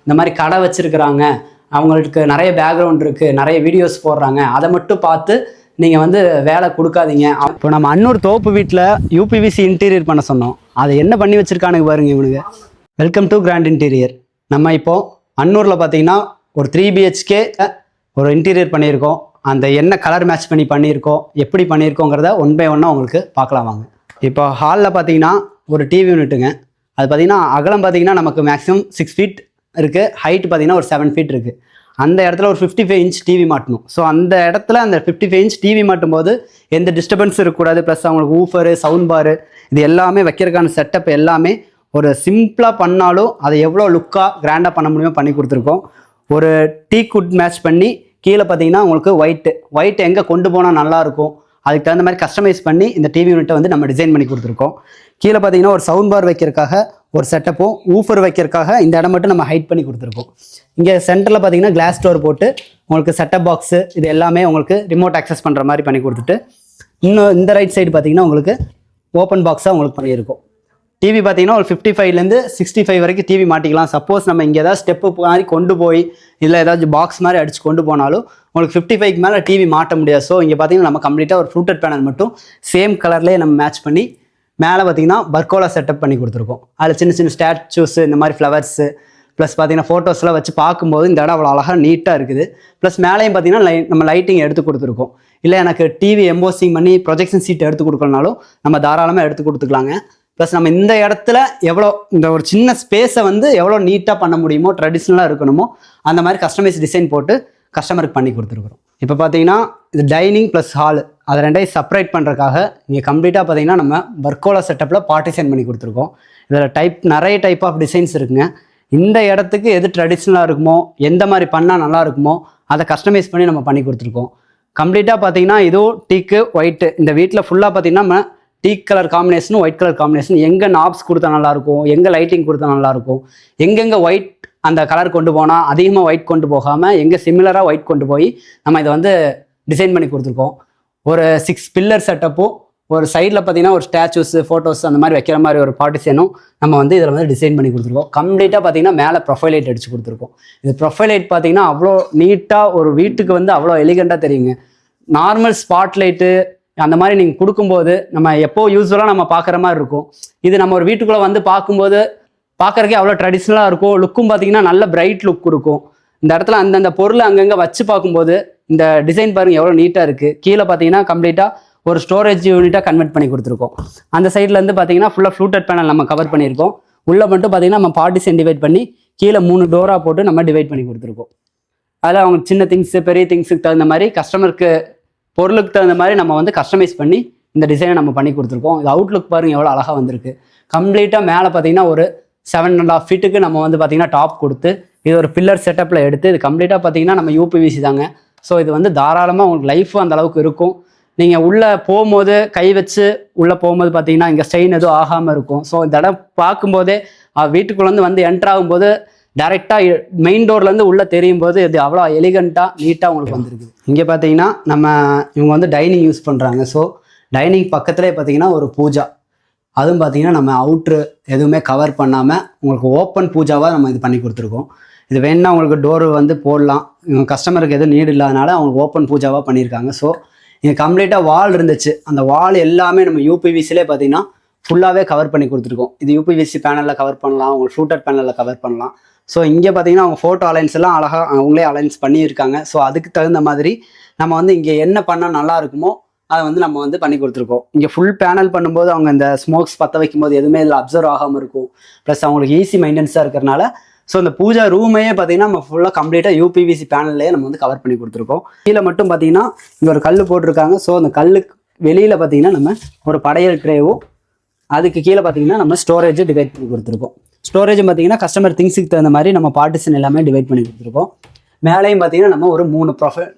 இந்த மாதிரி கடை வச்சுருக்கிறாங்க, அவங்களுக்கு நிறைய பேக்ரவுண்ட் இருக்குது, நிறைய வீடியோஸ் போடுறாங்க, அதை மட்டும் பார்த்து நீங்கள் வந்து வேலை கொடுக்காதீங்க. இப்போ நம்ம அன்னூர் தோப்பு வீட்டில் யூபிவிசி இன்டீரியர் பண்ண சொன்னோம். அதை என்ன பண்ணி வச்சுருக்கானுங்க பாருங்க இவனுங்க. Welcome to Grand Interior. நம்ம இப்போது அன்னூரில் பார்த்தீங்கன்னா ஒரு 3 BHK ஒரு இன்டீரியர் பண்ணியிருக்கோம். அந்த என்ன கலர் மேட்ச் பண்ணி பண்ணியிருக்கோம், எப்படி பண்ணியிருக்கோங்கிறத 1 by 1 உங்களுக்கு பார்க்கலாம் வாங்க. இப்போ ஹாலில் பார்த்தீங்கன்னா ஒரு டிவி யூனிட்டுங்க. அது பார்த்தீங்கன்னா அகலம் பார்த்தீங்கன்னா நமக்கு மேக்ஸிமம் 6 feet இருக்குது, ஹைட் பார்த்தீங்கன்னா ஒரு 7 feet இருக்குது. அந்த இடத்துல ஒரு 55 inch டிவி மாட்டணும். ஸோ அந்த இடத்துல அந்த 55 inch டிவி மாட்டும் போது எந்த டிஸ்டர்பன்ஸ் இருக்கக்கூடாது. ப்ளஸ் அவங்களுக்கு ஊஃபரு, சவுண்ட் பாரு, இது எல்லாமே வைக்கிறதுக்கான செட்டப் எல்லாமே ஒரு சிம்பிளாக பண்ணாலும் அதை எவ்வளோ லுக்காக கிராண்டாக பண்ண முடியுமோ பண்ணி கொடுத்துருக்கோம். ஒரு டீக் வுட் மேட்ச் பண்ணி கீழே பார்த்தீங்கன்னா உங்களுக்கு ஒயிட் எங்கே கொண்டு போனால் நல்லாயிருக்கும், அதுக்கு தகுந்த மாதிரி கஸ்டமைஸ் பண்ணி இந்த டிவி யூனிட்டை வந்து நம்ம டிசைன் பண்ணி கொடுத்துருக்கோம். கீழே பார்த்தீங்கன்னா ஒரு சவுண்ட் பார் வைக்கிறதுக்காக ஒரு செட்டப்பும், ஊஃபர் வைக்கிறதுக்காக இந்த இடம் மட்டும் நம்ம ஹைட் பண்ணி கொடுத்துருக்கோம். இங்கே சென்டரில் பார்த்தீங்கன்னா கிளாஸ் டோர் போட்டு உங்களுக்கு செட்டப் பாக்ஸு இது எல்லாமே உங்களுக்கு ரிமோட் ஆக்சஸ் பண்ணுற மாதிரி பண்ணி கொடுத்துட்டு, இன்னும் இந்த ரைட் சைடு பார்த்தீங்கன்னா உங்களுக்கு ஓப்பன் பாக்ஸாக உங்களுக்கு பண்ணியிருக்கோம். டிவி பார்த்தீங்கன்னா ஒரு 55லேருந்து 65 வரைக்கும் டிவி மாட்டிக்கலாம். சப்போஸ் நம்ம இங்கே ஏதாவது ஸ்டெப்பு மாதிரி கொண்டு போய் இல்லை ஏதாச்சும் பாக்ஸ் மாதிரி அடித்து கொண்டு போனாலும் உங்களுக்கு 55க்கு மேலே டிவி மாட்ட முடியாது. ஸோ இங்கே பார்த்தீங்கன்னா நம்ம கம்ப்ளீட்டாக ஒரு ஃப்ளூட்டட் பேனல் மட்டும் சேம் கலர்லேயே நம்ம மேட்ச் பண்ணி மேலே பார்த்தீங்கன்னா பர்கோலா செட்டப் பண்ணி கொடுத்துருக்கோம். அதில் சின்ன சின்ன ஸ்டாச்சூஸு, இந்த மாதிரி ஃப்ளவர்ஸு, ப்ளஸ் பார்த்தீங்கன்னா ஃபோட்டோஸ்லாம் வச்சு பார்க்கும்போது இந்த இடம் அவ்வளோ அழகாக நீட்டாக இருக்குது. ப்ளஸ் மேலேயும் பார்த்தீங்கன்னா நம்ம லைட்டிங் எடுத்து கொடுத்துருக்கோம். இல்லை எனக்கு டிவி எம்போசிங் பண்ணி ப்ரொஜெக்ஷன் சீட் எடுத்து கொடுக்கலனாலும் நம்ம தாராளமாக எடுத்து கொடுத்துக்கலாங்க. ப்ளஸ் நம்ம இந்த இடத்துல எவ்வளோ இந்த ஒரு சின்ன ஸ்பேஸை வந்து எவ்வளோ நீட்டாக பண்ண முடியுமோ, ட்ரெடிஷ்னலாக இருக்கணுமோ அந்த மாதிரி கஸ்டமைஸ் டிசைன் போட்டு கஸ்டமருக்கு பண்ணி கொடுத்துருக்குறோம். இப்போ பார்த்தீங்கன்னா இது டைனிங் ப்ளஸ் ஹால், அதை ரெண்டையும் செப்பரேட் பண்ணுறதுக்காக இங்கே கம்ப்ளீட்டாக பார்த்தீங்கன்னா நம்ம பர்கோலா செட்டப்பில் பார்ட்டிஷன் பண்ணி கொடுத்துருக்கோம். இதில் நிறைய டைப் ஆஃப் டிசைன்ஸ் இருக்குங்க. இந்த இடத்துக்கு எது ட்ரெடிஷ்னலாக இருக்குமோ, எந்த மாதிரி பண்ணால் நல்லா இருக்குமோ அதை கஸ்டமைஸ் பண்ணி நம்ம பண்ணி கொடுத்துருக்கோம். கம்ப்ளீட்டாக பார்த்தீங்கன்னா இதுவும் டீக்கு ஒயிட்டு, இந்த வீட்டில் ஃபுல்லாக பார்த்தீங்கன்னா நம்ம டீக் கலர் காம்பினேஷனும் ஒயிட் கலர் காம்பினேஷன், எங்கே நாப்ஸ் கொடுத்தா நல்லாயிருக்கும், எங்கே லைட்டிங் கொடுத்தா நல்லாயிருக்கும், எங்கெங்கே ஒயிட் அந்த கலர் கொண்டு போனால் அதிகமாக ஒயிட் கொண்டு போகாமல் எங்கே சிமிலராக ஒயிட் கொண்டு போய் நம்ம இதை வந்து டிசைன் பண்ணி கொடுத்துருக்கோம். ஒரு 6 பில்லர் செட்டப்பும், ஒரு சைடில் பார்த்தீங்கன்னா ஒரு ஸ்டாச்சூஸு, ஃபோட்டோஸ் அந்த மாதிரி வைக்கிற மாதிரி ஒரு பார்ட்டிஷனும் நம்ம வந்து இதில் வந்து டிசைன் பண்ணி கொடுத்துருக்கோம். கம்ப்ளீட்டாக பார்த்தீங்கன்னா மேலே ப்ரொஃபைல் லைட் அடித்து கொடுத்துருக்கோம். இது ப்ரொஃபைல் லைட் பார்த்தீங்கன்னா அவ்வளோ நீட்டாக ஒரு வீட்டுக்கு வந்து அவ்வளோ எலிகண்ட்டாக தெரியுங்க. நார்மல் ஸ்பாட் லைட்டு அந்த மாதிரி நீங்கள் கொடுக்கும்போது நம்ம எப்போ யூஸ்வலாக நம்ம பார்க்குற மாதிரி இருக்கும். இது நம்ம ஒரு வீட்டுக்குள்ளே வந்து பார்க்கும்போது பார்க்குறக்கே அவ்வளோ ட்ரெடிஷ்னலாக இருக்கும். லுக்கும் பார்த்தீங்கன்னா நல்ல பிரைட் லுக் கொடுக்கும். இந்த இடத்துல அந்தந்த பொருள் அங்கங்கே வச்சு பார்க்கும்போது இந்த டிசைன் பாருங்கள் எவ்வளோ நீட்டாக இருக்குது. கீழே பார்த்தீங்கன்னா கம்ப்ளீட்டாக ஒரு ஸ்டோரேஜ் யூனிட்டாக கன்வெர்ட் பண்ணி கொடுத்துருக்கோம். அந்த சைட்லேருந்து பார்த்தீங்கன்னா ஃபுல்லாக ஃப்ளூட்டட் பேனல் நம்ம கவர் பண்ணியிருக்கோம். உள்ளே மட்டும் பார்த்தீங்கன்னா நம்ம பார்ட்டிஷன் டிவைட் பண்ணி கீழே 3 டோராக போட்டு நம்ம டிவைட் பண்ணி கொடுத்துருக்கோம். அதில் அவங்க சின்ன திங்ஸு, பெரிய திங்ஸுக்கு தகுந்த மாதிரி கஸ்டமருக்கு பொருளுக்கு தகுந்த மாதிரி நம்ம வந்து கஸ்டமைஸ் பண்ணி இந்த டிசைனை நம்ம பண்ணி கொடுத்துருக்கோம். இது அவுட்லுக் பாருங்கள் எவ்வளோ அழகாக வந்திருக்கு. கம்ப்ளீட்டாக மேலே பார்த்தீங்கன்னா ஒரு 7.5 feet நம்ம வந்து பார்த்தீங்கன்னா டாப் கொடுத்து இது ஒரு பில்லர் செட்டப்பில் எடுத்து இது கம்ப்ளீட்டாக பார்த்தீங்கன்னா நம்ம யூபிவிசி தாங்க. ஸோ இது வந்து தாராளமாக உங்களுக்கு லைஃபும் அந்த அளவுக்கு இருக்கும். நீங்கள் உள்ளே போகும்போது கை வச்சு உள்ளே போகும்போது பார்த்தீங்கன்னா இங்கே ஸ்டெயின் எதுவும் ஆகாமல் இருக்கும். ஸோ இந்த இடம் பார்க்கும்போதே வீட்டுக்குள்ளேருந்து வந்து என்ட்ரு ஆகும்போது டைரெக்டாக மெயின் டோர்லேருந்து உள்ளே தெரியும் போது இது அவ்வளோ எலிகண்ட்டாக நீட்டாக உங்களுக்கு வந்துருக்குது. இங்கே பார்த்தீங்கன்னா இவங்க வந்து டைனிங் யூஸ் பண்ணுறாங்க. ஸோ டைனிங் பக்கத்துலேயே பார்த்தீங்கன்னா ஒரு பூஜா, அதுவும் பார்த்தீங்கன்னா நம்ம அவுட்ரு எதுவுமே கவர் பண்ணாமல் உங்களுக்கு ஓப்பன் பூஜாவாக நம்ம இது பண்ணி கொடுத்துருக்கோம். இது வேணுன்னா உங்களுக்கு டோரு வந்து போடலாம். கஸ்டமருக்கு எதுவும் நீடு இல்லாதனால அவங்களுக்கு ஓப்பன் பூஜாவாக பண்ணியிருக்காங்க. ஸோ இங்கே கம்ப்ளீட்டாக வால் இருந்துச்சு, அந்த வால் எல்லாமே நம்ம யூபிவிசிலே பார்த்தீங்கன்னா ஃபுல்லாகவே கவர் பண்ணி கொடுத்துருக்கோம். இது யூபிவிசி பேனலில் கவர் பண்ணலாம், உங்களுக்கு ஃப்ளூட்டட் பேனலில் கவர் பண்ணலாம். ஸோ இங்கே பார்த்தீங்கன்னா அவங்க ஃபோட்டோ அலைன்ஸ் எல்லாம் அழகாக அவங்களே அலைன்ஸ் பண்ணியிருக்காங்க. ஸோ அதுக்கு தகுந்த மாதிரி நம்ம வந்து இங்கே என்ன பண்ணால் நல்லா இருக்குமோ அதை வந்து நம்ம வந்து பண்ணி கொடுத்துருக்கோம். இங்கே ஃபுல் பேனல் பண்ணும்போது அவங்க இந்த ஸ்மோக்ஸ் பற்ற வைக்கும்போது எதுவுமே இதில் அப்சர்வ் ஆகாமல் இருக்கும். ப்ளஸ் அவங்களுக்கு ஈஸி மெயின்டெனன்ஸாக இருக்கிறனால ஸோ இந்த பூஜா ரூமையே பார்த்தீங்கன்னா நம்ம ஃபுல்லாக கம்ப்ளீட்டாக யூபிவிசி பேனல்லையே நம்ம வந்து கவர் பண்ணி கொடுத்துருக்கோம். கீழே மட்டும் பார்த்தீங்கன்னா இங்கே ஒரு கல் போட்டிருக்காங்க. ஸோ அந்த கல்லுக்கு வெளியில் பார்த்தீங்கன்னா நம்ம ஒரு படையல் ட்ரேவும், அதுக்கு கீழே பார்த்தீங்கன்னா நம்ம ஸ்டோரேஜ் டிவைட் பண்ணி கொடுத்துருக்கோம். ஸ்டோரேஜ் பார்த்தீங்கன்னா கஸ்டமர் திங்ஸுக்கு தகுந்த மாதிரி நம்ம பார்ட்டிஷன் எல்லாமே டிவைட் பண்ணி கொடுத்துருக்கோம். மேலேயும் பார்த்தீங்கன்னா நம்ம ஒரு 3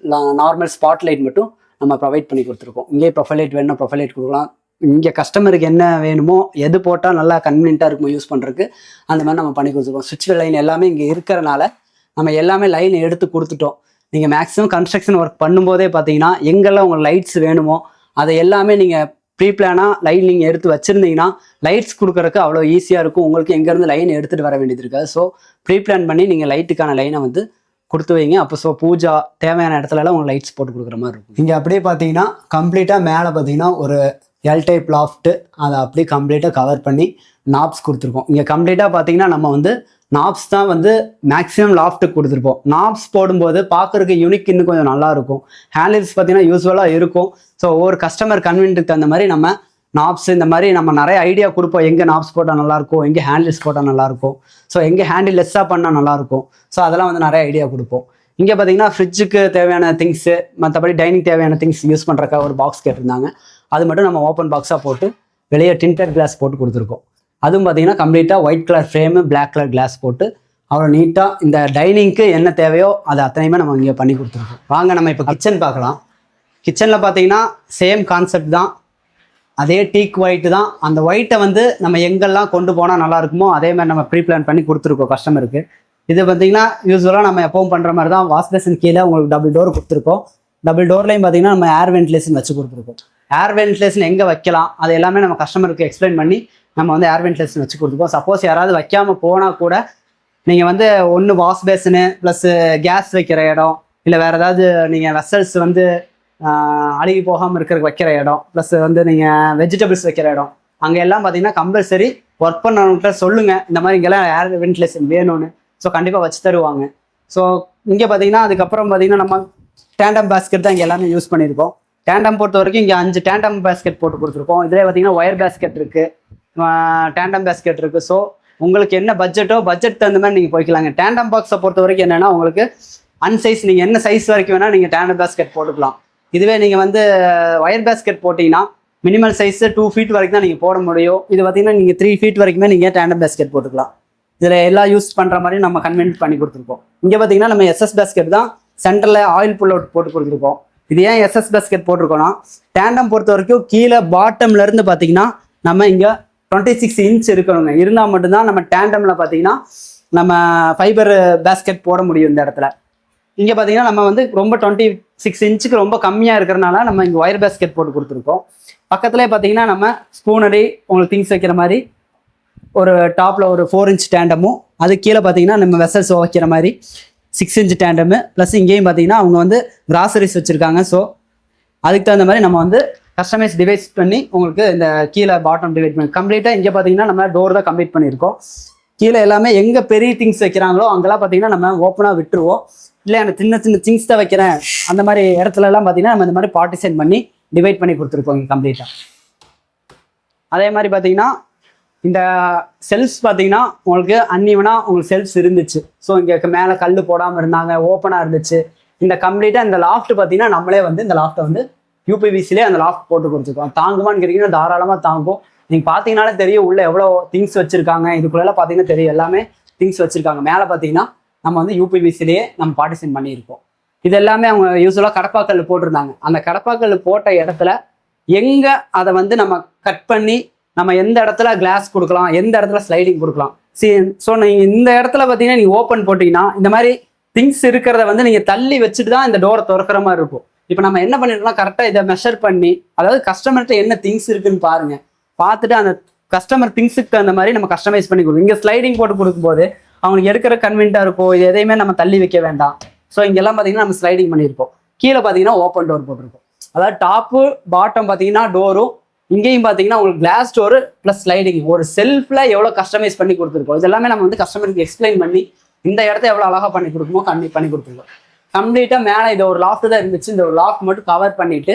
நார்மல் ஸ்பாட் லைட் மட்டும் நம்ம ப்ரொவைட் பண்ணி கொடுத்துருக்கோம். இங்கே ப்ரொஃபைல் லைட் வேணும்னா ப்ரொஃபைல் லைட் கொடுக்கலாம். இங்கே கஸ்டமருக்கு என்ன வேணுமோ, எது போட்டால் நல்லா கன்வீனியண்ட்டாக இருக்குமோ யூஸ் பண்ணுறதுக்கு அந்த மாதிரி நம்ம பண்ணி கொடுத்துருக்கோம். சுவிட்ச் லைன் எல்லாமே இங்கே இருக்கிறனால நம்ம எல்லாமே லைன் எடுத்து கொடுத்துட்டோம். நீங்கள் மேக்ஸிமம் கன்ஸ்ட்ரக்ஷன் ஒர்க் பண்ணும்போதே பார்த்தீங்கன்னா எங்கெல்லாம் உங்களுக்கு லைட்ஸ் வேணுமோ அதை எல்லாமே நீங்கள் ப்ரீ பிளானாக லைன் நீங்கள் எடுத்து வச்சுருந்தீங்கன்னா லைட்ஸ் கொடுக்குறதுக்கு அவ்வளோ ஈஸியாக இருக்கும். உங்களுக்கு எங்கேருந்து லைன் எடுத்துகிட்டு வர வேண்டியது இருக்காது. ஸோ ப்ரீ பிளான் பண்ணி நீங்கள் லைட்டுக்கான லைனை வந்து கொடுத்து வைங்க. அப்போ ஸோ பூஜா தேவையான இடத்துலலாம் உங்களுக்கு லைட்ஸ் போட்டு கொடுக்குற மாதிரி இருக்கும். இங்கே அப்படியே பார்த்தீங்கன்னா கம்ப்ளீட்டாக மேலே பார்த்தீங்கன்னா ஒரு எல் டைப் லாஃப்ட்டு அதை அப்படியே கம்ப்ளீட்டாக கவர் பண்ணி நாப்ஸ் கொடுத்துருக்கோம். இங்கே கம்ப்ளீட்டாக பார்த்தீங்கன்னா நம்ம வந்து நாப்ஸ் தான் வந்து மேக்ஸிமம் லாஃப்ட்டுக்கு கொடுத்துருப்போம். நாப்ஸ் போடும்போது பார்க்குறதுக்கு யூனிக் இன்னும் கொஞ்சம் நல்லாயிருக்கும். ஹேண்டில்ஸ் பார்த்தீங்கன்னா யூஸ்வலாக இருக்கும். ஸோ ஒவ்வொரு கஸ்டமர் கன்வீனியன்ட்டுக்கு தகுந்த மாதிரி நம்ம நாப்ஸ் இந்த மாதிரி நம்ம நிறைய ஐடியா கொடுப்போம். எங்கே நாப்ஸ் போட்டால் நல்லாயிருக்கும், எங்கே ஹேண்டில்ஸ் போட்டால் நல்லாயிருக்கும், ஸோ எங்கே ஹேண்டில் லெஸ்ஸாக பண்ணால் நல்லாயிருக்கும். ஸோ அதெல்லாம் வந்து நிறைய ஐடியா கொடுப்போம். இங்கே பார்த்தீங்கன்னா ஃப்ரிட்ஜுக்கு தேவையான திங்ஸு, மற்றபடி டைனிங் தேவையான திங்ஸ் யூஸ் பண்ணுறக்கா ஒரு பாக்ஸ் கேட்டிருந்தாங்க. அது மட்டும் நம்ம ஓப்பன் பாக்ஸாக போட்டு வெளியே டின்டர் கிளாஸ் போட்டு கொடுத்துருக்கோம். அதுவும் பார்த்தீங்கன்னா கம்ப்ளீட்டாக white colour frame, black colour glass போட்டு அவ்வளோ நீட்டாக இந்த டைனிங்க்கு என்ன தேவையோ அது அத்தனையுமே நம்ம இங்கே பண்ணி கொடுத்துருக்கோம். வாங்க நம்ம இப்போ கிச்சன் பார்க்கலாம். கிச்சனில் பார்த்தீங்கன்னா சேம் கான்செப்ட் தான், அதே டீக் ஒயிட்டு தான். அந்த ஒயிட்டை வந்து நம்ம எங்கெல்லாம் கொண்டு போனால் நல்லா இருக்குமோ அதே மாதிரி நம்ம ப்ரீ பிளான் பண்ணி கொடுத்துருக்கோம் கஸ்டமருக்கு. இது பார்த்தீங்கன்னா யூஸ்வலாக நம்ம எப்பவும் பண்ணுற மாதிரி தான். வாஷ் பேசின் கீழே உங்களுக்கு டபுள் டோர் கொடுத்துருக்கோம். டபுள் டோர்லையும் பார்த்தீங்கன்னா நம்ம ஏர் வென்டிலேஷன் வச்சு கொடுத்துருக்கோம். ஏர் வென்டிலேஷன் எங்கே வைக்கலாம் அது எல்லாமே நம்ம கஸ்டமருக்கு எக்ஸ்பிளைன் பண்ணி நம்ம வந்து ஏர் வென்டிலேஷன் வச்சு கொடுத்துருக்கோம். சப்போஸ் யாராவது வைக்காமல் போனால் கூட நீங்கள் வந்து ஒன்று வாஷ் பேசினு ப்ளஸ் கேஸ் வைக்கிற இடம், இல்லை வேறு ஏதாவது நீங்கள் வெசல்ஸ் வந்து அழுகி போகாமல் இருக்கிறதுக்கு வைக்கிற இடம், ப்ளஸ் வந்து நீங்கள் வெஜிடபிள்ஸ் வைக்கிற இடம், அங்கே எல்லாம் பார்த்தீங்கன்னா கம்பல்சரி ஒர்க் பண்ணவங்கள்ட்ட சொல்லுங்கள் இந்த மாதிரி இங்கெல்லாம் ஏர் வென்டிலேஷன் வேணும்னு. ஸோ கண்டிப்பாக வச்சு தருவாங்க. ஸோ இங்கே பார்த்தீங்கன்னா அதுக்கப்புறம் பார்த்தீங்கன்னா நம்ம டேண்டம் பேஸ்கெட் தான் இங்கே எல்லாமே யூஸ் பண்ணியிருக்கோம். டேண்டம் பொறுத்த வரைக்கும் இங்கே 5 டேண்டம் பேஸ்கெட் போட்டு கொடுத்துருக்கோம். இதில் பார்த்தீங்கன்னா ஒயர் பேஸ்கெட் இருக்குது, டேண்டம் பேஸ்கெட் இருக்குது. ஸோ உங்களுக்கு என்ன பட்ஜெட்டோ பட்ஜெட் தகுந்த மாதிரி நீங்கள் போய்க்கலாங்க. டேண்டம் பாக்ஸை பொறுத்த வரைக்கும் என்னென்னா உங்களுக்கு அன்சைஸ் நீங்கள் என்ன சைஸ் வரைக்கும் வேணால் நீங்கள் டேண்டம் பேஸ்கெட் போட்டுக்கலாம். இதுவே நீங்கள் வந்து ஒயர் பேஸ்கெட் போட்டிங்கன்னா மினிமல் சைஸு 2 feet வரைக்கும் தான் நீங்கள் போட முடியும். இது பார்த்தீங்கன்னா நீங்கள் 3 feet வரைக்குமே நீங்கள் டேண்டம் பேஸ்கெட் போட்டுக்கலாம். இதில் எல்லாம் யூஸ் பண்ணுற மாதிரி நம்ம கன்வென்ட் பண்ணி கொடுத்துருக்கோம். இங்கே பார்த்தீங்கன்னா நம்ம எஸ்எஸ் பேஸ்கெட் தான் சென்டரில் ஆயில் புல் அவுட் போட்டு கொடுத்துருக்கோம். இது ஏன் எஸ்எஸ் பேஸ்கெட் போட்டிருக்கோன்னா டேண்டம் பொறுத்த வரைக்கும் கீழே பாட்டம்லேருந்து பார்த்தீங்கன்னா நம்ம இங்கே 26 inch இருக்கணுங்க. இருந்தால் மட்டும்தான் நம்ம டேண்டமில் பார்த்தீங்கன்னா நம்ம ஃபைபர் பேஸ்கெட் போட முடியும் இந்த இடத்துல. இங்கே பார்த்தீங்கன்னா நம்ம வந்து ரொம்ப 26 inch ரொம்ப கம்மியாக இருக்கிறனால நம்ம இங்கே ஒயர் பேஸ்கெட் போட்டு கொடுத்துருக்கோம். பக்கத்துலேயே பார்த்தீங்கன்னா நம்ம ஸ்பூனரி உங்களுக்கு திங்ஸ் வைக்கிற மாதிரி ஒரு டாப்பில் ஒரு 4 inch டேண்டமும், அது கீழே பார்த்தீங்கன்னா நம்ம வெசல்ஸ் வைக்கிற மாதிரி 6 inch டேண்டமு, ப்ளஸ் இங்கேயும் பார்த்தீங்கன்னா அவங்க வந்து கிராசரிஸ் வச்சுருக்காங்க. ஸோ அதுக்கு தகுந்த மாதிரி நம்ம வந்து கஸ்டமைஸ் டிவைஸ் பண்ணி உங்களுக்கு இந்த கீழே பாட்டம் டிவைட் பண்ணி கம்ப்ளீட்டாக இங்கே பார்த்தீங்கன்னா நம்ம டோர் தான் கம்ப்ளீட் பண்ணியிருக்கோம். கீழே எல்லாமே எங்கே பெரிய திங்ஸ் வைக்கிறாங்களோ அங்கெல்லாம் பார்த்தீங்கன்னா நம்ம ஓப்பனாக விட்டுருவோம். இல்லை எனக்கு சின்ன சின்ன திங்ஸ் தான் வைக்கிறேன் அந்த மாதிரி இடத்துலலாம் பார்த்தீங்கன்னா நம்ம இந்த மாதிரி பார்ட்டிஷன் பண்ணி டிவைட் பண்ணி கொடுத்துருக்கோம் இங்கே கம்ப்ளீட்டாக. அதே மாதிரி பார்த்தீங்கன்னா இந்த செல்ஃப்ஸ் பார்த்தீங்கன்னா உங்களுக்கு அன்இவனாக உங்களுக்கு செல்ஃப்ஸ் இருந்துச்சு. ஸோ இங்கே மேலே கல் போடாமல் இருந்தாங்க, ஓப்பனாக இருந்துச்சு. இந்த கம்ப்ளீட்டாக இந்த லாஃப்ட் பார்த்தீங்கன்னா நம்மளே வந்து இந்த லாஃப்ட்டை வந்து யூபிவிசிலே அந்த லாஃப்ட் போட்டு கொடுத்துருக்கோம். தாங்குமான்னு கேட்டிங்கன்னா தாராளமாக தாங்கும். நீங்கள் பார்த்தீங்கன்னாலே தெரியும் உள்ள எவ்வளோ திங்ஸ் வச்சுருக்காங்க. இதுக்குள்ளெல்லாம் பார்த்தீங்கன்னா தெரியும் எல்லாமே திங்ஸ் வச்சுருக்காங்க. மேலே பார்த்தீங்கன்னா நம்ம வந்து யூபிவிசிலேயே நம்ம பார்ட்டிஷன் பண்ணியிருக்கோம். இது எல்லாமே அவங்க யூஸ்வலாக கடப்பாக்கல் போட்டிருந்தாங்க. அந்த கடப்பாக்கல் போட்ட இடத்துல எங்கே அதை வந்து நம்ம கட் பண்ணி நம்ம எந்த இடத்துல கிளாஸ் கொடுக்கலாம், எந்த இடத்துல ஸ்லைடிங் கொடுக்கலாம். ஸோ நீங்கள் இந்த இடத்துல பார்த்தீங்கன்னா நீங்கள் ஓப்பன் போட்டிங்கன்னா இந்த மாதிரி திங்ஸ் இருக்கிறத வந்து நீங்கள் தள்ளி வச்சுட்டு தான் இந்த டோரை திறக்கிற மாதிரி இருக்கும். இப்போ நம்ம என்ன பண்ணிருக்கோம்னா கரெக்டாக இதை மெஷர் பண்ணி, அதாவது கஸ்டமர்கிட்ட என்ன திங்ஸ் இருக்குன்னு பாருங்க, பார்த்துட்டு அந்த கஸ்டமர் திங்ஸுக்கு தகுந்த மாதிரி நம்ம கஸ்டமைஸ் பண்ணி கொடுக்கும். இங்கே ஸ்லைடிங் போட்டு கொடுக்கும்போது அவங்களுக்கு எடுக்கிற கன்வீனியன்ட்டாக இருக்கும். இது எதையுமே நம்ம தள்ளி வைக்க வேண்டாம். ஸோ இங்கெல்லாம் பார்த்தீங்கன்னா நம்ம ஸ்லைடிங் பண்ணியிருக்கோம். கீழே பார்த்தீங்கன்னா ஓப்பன் டோர் போட்டிருக்கோம். அதாவது டாப்பு பாட்டம் பார்த்தீங்கன்னா டோரும், இங்கேயும் பார்த்தீங்கன்னா உங்களுக்கு கிளாஸ் டோரு ப்ளஸ் ஸ்லைடிங் ஒரு செல்ஃபில் எவ்வளோ கஸ்டமைஸ் பண்ணி கொடுத்துருக்கோம். இது எல்லாமே நம்ம வந்து கஸ்டமருக்கு எக்ஸ்பிளைன் பண்ணி இந்த இடத்த எவ்வளோ அழகாக பண்ணி கொடுக்குமோ பண்ணி கொடுத்துருக்கோம். கம்ப்ளீட்டாக மேலே இது ஒரு லாஃப்ட் தான் இருந்துச்சு. இந்த ஒரு லாஃப்ட் மட்டும் கவர் பண்ணிவிட்டு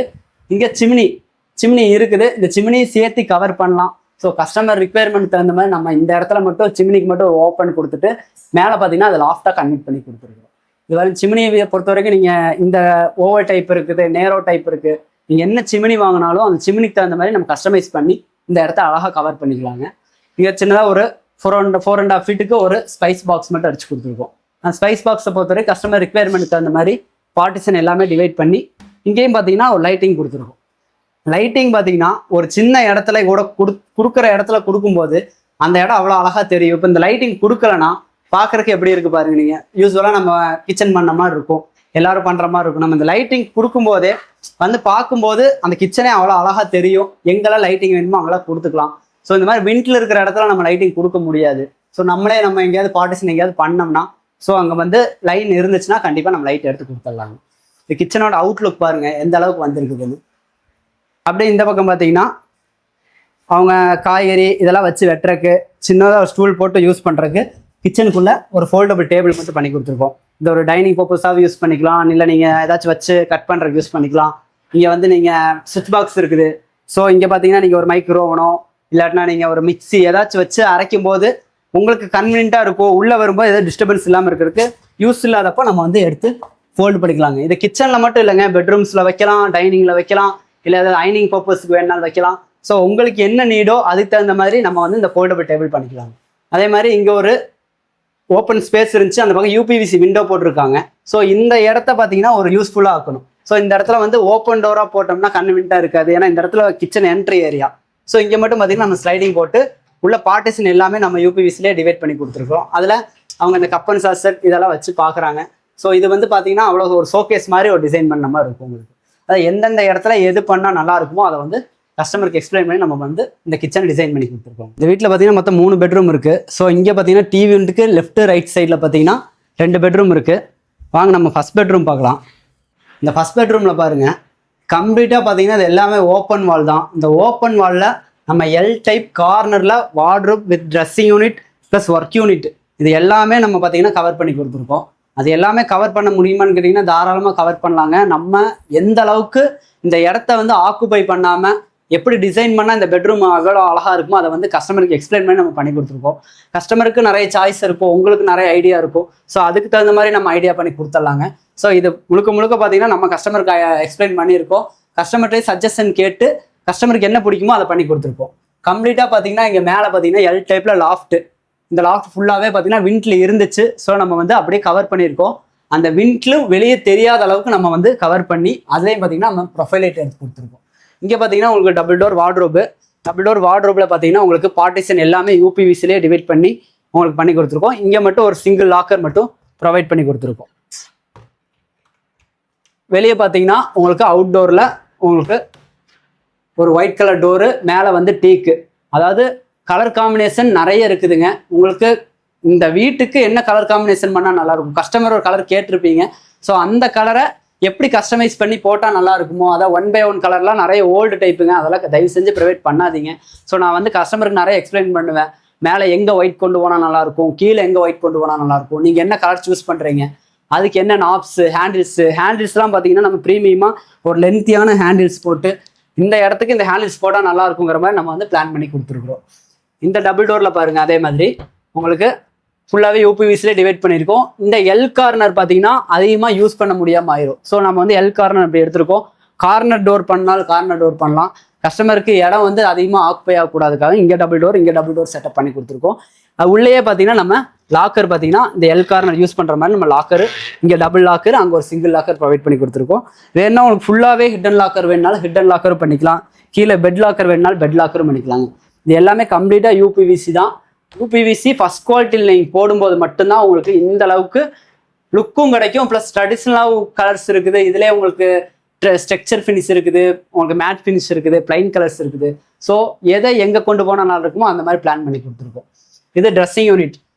இங்கே சிம்னி இருக்குது. இந்த சிம்னியை சேர்த்து கவர் பண்ணலாம். ஸோ கஸ்டமர் ரிக்வயர்மெண்ட் தகுந்த மாதிரி நம்ம இந்த இடத்துல மட்டும் சிம்னிக்கு மட்டும் ஒரு ஓப்பன் கொடுத்துட்டு மேலே பார்த்தீங்கன்னா அது லாஃப்டாக கன்வெர்ட் பண்ணி கொடுத்துருக்கோம். இது வரை சிம்னியை பொறுத்த வரைக்கும் நீங்கள் இந்த ஓவர் டைப் இருக்குது, நேரோ டைப் இருக்குது. நீங்கள் என்ன சிம்னி வாங்கினாலும் அந்த சிம்னிக்கு தகுந்த மாதிரி நம்ம கஸ்டமைஸ் பண்ணி இந்த இடத்த அழகாக கவர் பண்ணிக்கலாங்க. இங்கே சின்னதாக ஒரு 4.5 feet ஒரு ஸ்பைஸ் பாக்ஸ் மட்டும் அடிச்சு கொடுத்துருக்கோம். அந்த ஸ்பைஸ் பாக்ஸை பொறுத்தவரை கஸ்டமர் ரிக்வயர்மெண்ட் தகுந்த மாதிரி பார்ட்டிஷன் எல்லாமே டிவைட் பண்ணி இங்கேயும் பார்த்தீங்கன்னா ஒரு லைட்டிங் கொடுத்துருக்கோம். லைட்டிங் பார்த்தீங்கன்னா ஒரு சின்ன இடத்துல கூட கொடுக்குற இடத்துல கொடுக்கும்போது அந்த இடம் அவ்வளோ அழகாக தெரியும். இப்போ இந்த லைட்டிங் கொடுக்கலன்னா பார்க்குறக்கு எப்படி இருக்குது பாருங்க. நீங்கள் யூஸ்வலாக நம்ம கிச்சன் பண்ண மாதிரி இருக்கும். எல்லாரும் பண்ணுற மாதிரி இருக்கும். நம்ம இந்த லைட்டிங் கொடுக்கும்போதே வந்து பார்க்கும்போது அந்த கிச்சனே அவ்வளோ அழகாக தெரியும். எங்கெல்லாம் லைட்டிங் வேணுமோ அங்கெல்லாம் கொடுத்துக்கலாம். ஸோ இந்த மாதிரி விண்ட்ல இருக்கிற இடத்துல நம்ம லைட்டிங் கொடுக்க முடியாது. ஸோ நம்மளே நம்ம எங்கேயாவது பார்ட்டிஷன் எங்கேயாவது பண்ணோம்னா ஸோ அங்கே வந்து லைன் இருந்துச்சுன்னா கண்டிப்பாக நம்ம லைட் எடுத்து கொடுத்துடலாங்க. இந்த கிச்சனோட அவுட்லுக் பாருங்க எந்த அளவுக்கு வந்திருக்குதுன்னு. அப்படியே இந்த பக்கம் பார்த்தீங்கன்னா அவங்க காய்கறி இதெல்லாம் வச்சு வெட்டுறக்கு சின்னதாக ஒரு ஸ்டூல் போட்டு யூஸ் பண்ணுறக்கு கிச்சனுக்குள்ளே ஒரு ஃபோல்டபுள் டேபிள் மட்டும் பண்ணி கொடுத்துருக்கோம். இந்த ஒரு டைனிங் பர்பஸாக யூஸ் பண்ணிக்கலாம், இல்லை நீங்கள் ஏதாச்சும் வச்சு கட் பண்ணுறதுக்கு யூஸ் பண்ணிக்கலாம். இங்கே வந்து நீங்கள் சுவிட்ச் பாக்ஸ் இருக்குது. ஸோ இங்கே பார்த்தீங்கன்னா நீங்கள் ஒரு மைக்ரோவனோ இல்லாட்டினா நீங்கள் ஒரு மிக்சி ஏதாச்சும் வச்சு அரைக்கும் போது உங்களுக்கு கன்வீனியண்ட்டாக இருக்கும். உள்ளே வரும்போது ஏதாவது டிஸ்டர்பன்ஸ் இல்லாமல் இருக்கிறதுக்கு யூஸ் இல்லாதப்போ நம்ம வந்து எடுத்து ஃபோல்டு பண்ணிக்கலாங்க. இது கிச்சனில் மட்டும் இல்லைங்க, பெட்ரூம்ஸில் வைக்கலாம், டைனிங்கில் வைக்கலாம், இல்லை ஏதாவது ஐனிங் பர்பஸுக்கு வேணாலும் வைக்கலாம். ஸோ உங்களுக்கு என்ன நீடோ அதுக்கு தகுந்த மாதிரி நம்ம வந்து இந்த ஃபோல்டபுள் டேபிள் பண்ணிக்கலாம். அதே மாதிரி இங்கே ஒரு ஓப்பன் ஸ்பேஸ் இருந்துச்சு, அந்த பக்கம் யூபிவிசி விண்டோ போட்டிருக்காங்க. ஸோ இந்த இடத்த பார்த்தீங்கன்னா ஒரு யூஸ்ஃபுல்லாக ஆக்கணும். ஸோ இந்த இடத்துல வந்து ஓப்பன் டோராக போட்டோம்னா கன்வீனியண்ட்டாக இருக்காது, ஏன்னா இந்த இடத்துல கிச்சன் என்ட்ரி ஏரியா. ஸோ இங்கே மட்டும் பார்த்தீங்கன்னா நம்ம ஸ்லைடிங் போட்டு உள்ள பார்ட்டிஷன் எல்லாமே நம்ம யூபிவிசிலே டிவைட் பண்ணி கொடுத்துருக்கோம். அதில் அவங்க இந்த கப் அண்ட் சாசர் இதெல்லாம் வச்சு பார்க்குறாங்க. ஸோ இது வந்து பார்த்தீங்கன்னா அவ்வளோ ஒரு ஷோகேஸ் மாதிரி ஒரு டிசைன் பண்ண மாதிரி இருக்கும் உங்களுக்கு. அதாவது எந்தெந்த இடத்துல எது பண்ணால் நல்லா இருக்குமோ அதை வந்து கஸ்டமருக்கு எக்ஸ்பிளைன் பண்ணி நம்ம வந்து இந்த கிச்சன் டிசைன் பண்ணி கொடுத்துருக்கோம். இந்த வீட்டில் பார்த்தீங்கன்னா மொத்தம் 3 பெட்ரூம் இருக்குது. ஸோ இங்கே பார்த்தீங்கன்னா டிவி யூனிட்டுக்கு லெஃப்ட் ரைட் சைடில் பார்த்தீங்கன்னா 2 பெட்ரூம் இருக்குது. வாங்க நம்ம ஃபஸ்ட் பெட்ரூம் பார்க்கலாம். இந்த ஃபஸ்ட் பெட்ரூமில் பாருங்கள் கம்ப்ளீட்டாக பார்த்தீங்கன்னா இது எல்லாமே ஓப்பன் வால் தான். இந்த ஓப்பன் வாலில் நம்ம எல் டைப் கார்னரில் wardrobe with dressing unit plus work unit இது எல்லாமே நம்ம பார்த்தீங்கன்னா கவர் பண்ணி கொடுத்துருக்கோம். அது எல்லாமே கவர் பண்ண முடியுமான்னு கேட்டிங்கன்னா தாராளமாக கவர் பண்ணலாங்க. நம்ம எந்த அளவுக்கு இந்த இடத்த வந்து ஆக்குபை பண்ணாமல் எப்படி டிசைன் பண்ணால் இந்த பெட்ரூம் எவ்வளோ அழகாக இருக்குமோ அதை வந்து கஸ்டமருக்கு எக்ஸ்பிளைன் பண்ணி நம்ம பண்ணி கொடுத்துருக்கோம். கஸ்டமருக்கு நிறைய சாய்ஸ் இருக்கும், உங்களுக்கு நிறைய ஐடியா இருக்கும். ஸோ அதுக்கு தகுந்த மாதிரி நம்ம ஐடியா பண்ணி கொடுத்துடலாங்க. ஸோ இது முழுக்க முழுக்க பார்த்தீங்கன்னா நம்ம கஸ்டமருக்கு எக்ஸ்பிளைன் பண்ணியிருக்கோம். கஸ்டமர்கிட்ட சஜஷன் கேட்டு கஸ்டமருக்கு என்ன பிடிக்குமோ அதை பண்ணி கொடுத்துருப்போம். கம்ப்ளீட்டாக பார்த்தீங்கன்னா இங்கே மேலே பார்த்தீங்கன்னா எல் டைப்பில் லாஃப்ட். இந்த லாஃப்ட் ஃபுல்லாகவே பார்த்தீங்கன்னா விண்ட்ல இருந்துச்சு. ஸோ நம்ம வந்து அப்படியே கவர் பண்ணியிருக்கோம். அந்த விண்ட்லும் வெளியே தெரியாத அளவுக்கு நம்ம வந்து கவர் பண்ணி அதுலேயும் பார்த்தீங்கன்னா நம்ம ப்ரொஃபைல் லைட் எடுத்து கொடுத்துருக்கோம். இங்கே பார்த்தீங்கன்னா உங்களுக்கு double door wardrobe. Double door வார்ட்ரோபில் பார்த்தீங்கன்னா உங்களுக்கு பார்ட்டிஷன் எல்லாமே யூபிவிசிலே டிவைட் பண்ணி உங்களுக்கு பண்ணி கொடுத்துருக்கோம். இங்கே மட்டும் ஒரு சிங்கிள் லாக்கர் மட்டும் ப்ரொவைட் பண்ணி கொடுத்துருக்கோம். வெளியே பார்த்தீங்கன்னா உங்களுக்கு அவுட்டோரில் உங்களுக்கு ஒரு ஒயிட் கலர் டோரு, மேலே வந்து டீக்கு. அதாவது கலர் காம்பினேஷன் நிறைய இருக்குதுங்க. உங்களுக்கு இந்த வீட்டுக்கு என்ன கலர் காம்பினேஷன் பண்ணால் நல்லாயிருக்கும், கஸ்டமர் ஒரு கலர் கேட்டிருப்பீங்க. ஸோ அந்த கலரை எப்படி கஸ்டமைஸ் பண்ணி போட்டால் நல்லா இருக்குமோ, அதான் 1/1 கலர்லாம் நிறைய ஓல்டு டைப்புங்க, அதெல்லாம் தயவு செஞ்சு ப்ரொவைட் பண்ணாதீங்க. ஸோ நான் வந்து கஸ்டமருக்கு நிறைய எக்ஸ்பிளைன் பண்ணுவேன். மேலே எங்கே ஒயிட் கொண்டு போனால் நல்லாயிருக்கும், கீழே எங்கே ஒயிட் கொண்டு போனால் நல்லாயிருக்கும், நீங்கள் என்ன கலர் சூஸ் பண்ணுறீங்க, அதுக்கு என்ன நாப்ஸு, ஹேண்டில்ஸ்லாம் பார்த்தீங்கன்னா நம்ம ப்ரீமியமாக ஒரு லென்த்தியான ஹேண்டில்ஸ் போட்டு இந்த இடத்துக்கு இந்த ஹேண்டில்ஸ் போட்டால் நல்லா இருக்குங்கிற மாதிரி நம்ம வந்து பிளான் பண்ணி கொடுத்துருக்குறோம். இந்த டபுள் டோரில் பாருங்கள் அதே மாதிரி உங்களுக்கு ஃபுல்லாகவே யூபிவிசிலே டிவைட் பண்ணியிருக்கோம். இந்த எல் கார்னர் பார்த்தீங்கன்னா அதிகமாக யூஸ் பண்ண முடியாமல் ஆயிரும். ஸோ நம்ம வந்து எல் கார்னர் அப்படி எடுத்திருக்கோம். கார்னர் டோர் பண்ணாலும் கார்னர் டோர் பண்ணலாம். கஸ்டமருக்கு இடம் வந்து அதிகமாக ஆக்குப்பை ஆகக்கூடாதுக்காக இங்கே டபுள் டோர் செட்டப் பண்ணி கொடுத்துருக்கோம். அது உள்ளேயே பார்த்தீங்கன்னா நம்ம லாக்கர் பார்த்தீங்கன்னா இந்த எல் கார்னர் யூஸ் பண்ணுற மாதிரி நம்ம லாக்கர், இங்கே டபுள் லாக்கர், அங்கே ஒரு சிங்கிள் லாக்கர் ப்ரொவைட் பண்ணி கொடுத்துருக்கோம். வேணுன்னா உங்களுக்கு ஃபுல்லாகவே ஹிட்டன் லாக்கர் வேணுனாலும் ஹிட்டன் லாக்கரும் பண்ணிக்கலாம், கீழே பெட் லாக்கர் வேணுனாலும் பெட் லாக்கரும் பண்ணிக்கலாங்க. இது எல்லாமே கம்ப்ளீட்டாக யூபிவிசி தான். யூபிவிசி ஃபஸ்ட் குவாலிட்டியில் நீங்கள் போடும்போது மட்டும்தான் உங்களுக்கு இந்த அளவுக்கு லுக்கும் கிடைக்கும். ப்ளஸ் ட்ரெடிஷ்னலாக கலர்ஸ் இருக்குது, இதிலே உங்களுக்கு ஸ்ட்ரக்சர் ஃபினிஷ் இருக்குது, உங்களுக்கு மேட் ஃபினிஷ் இருக்குது, பிளைன் கலர்ஸ் இருக்குது. ஸோ எதை எங்கே கொண்டு போனால் நல்லா இருக்குமோ அந்த மாதிரி பிளான் பண்ணி கொடுத்துருக்கோம். இது ட்ரெஸ்ஸிங்